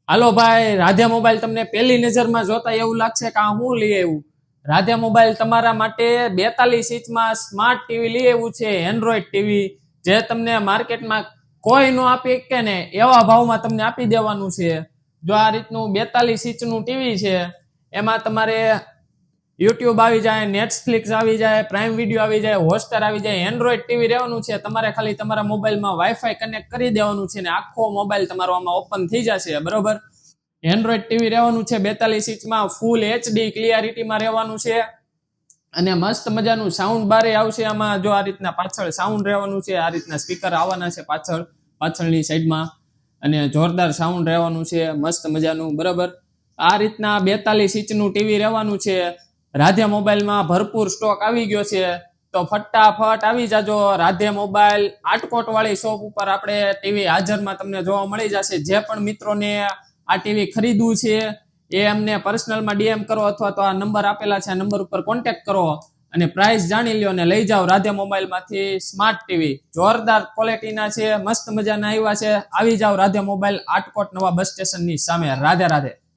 હાલો ભાઈ, રાધે મોબાઈલ તમને પહેલી નજરમાં જોતા એવું લાગશે કે આ હું લઈ આવ્યું. રાધે મોબાઈલ તમારા માટે 42 ઇંચમાં સ્માર્ટ ટીવી લઈ આવ્યું છે, એન્ડ્રોઈડ ટીવી, જે તમને માર્કેટમાં કોઈ નો આપી કે ને એવા ભાવમાં તમને આપી દેવાનું છે. જો આ રીતનું 42 ઇંચનું ટીવી છે, એમાં તમારે યુટ્યુબ આવી જાય, નેટફ્લિક્સ આવી જાય, પ્રાઇમ વિડીયો આવી જાય, હોટસ્ટાર આવી જાય. એન્ડ્રોઈડ ટીવી રહેવાનું છે, તમારે ખાલી તમારા મોબાઈલમાં વાઈફાઈ કનેક્ટ કરી દેવાનું છે ને આખો મોબાઈલ તમારો આમાં ઓપન થઈ જશે. બરોબર, એન્ડ્રોઈડ ટીવી રહેવાનું છે, 42 ઇંચમાં ફૂલ એચડી ક્લિયરિટીમાં રહેવાનું છે અને મસ્ત મજાનું સાઉન્ડ બારે આવશે આમાં. જો આ રીતના પાછળ સાઉન્ડ રહેવાનું છે, આ રીતના સ્પીકર આવવાના છે પાછળની સાઈડમાં, અને જોરદાર સાઉન્ડ રહેવાનું છે મસ્ત મજાનું. બરોબર, આ રીતના 42 ઇંચનું ટીવી રહેવાનું છે. રાધે મોબાઈલમાં ભરપૂર સ્ટોક આવી ગયો છે, તો ફટાફટ આવી જાજો. રાધે મોબાઈલ આટકોટ વાળી શોપ ઉપર આપણે ટીવી હાજરમાં તમને જોવા મળી જશે. જે પણ મિત્રોને આ ટીવી ખરીદવું છે એ અમને પર્સનલમાં ડીએમ કરો, અથવા તો આ નંબર આપેલા છે આ નંબર ઉપર કોન્ટેક્ટ કરો અને પ્રાઇસ જાણી લ્યો અને લઈ જાઓ. રાધે મોબાઈલમાંથી સ્માર્ટ ટીવી જોરદાર ક્વોલિટીના છે, મસ્ત મજાના આવ્યા છે. આવી જાઓ રાધે મોબાઈલ, આટકોટ નવા બસ સ્ટેશનની સામે. રાધે રાધે.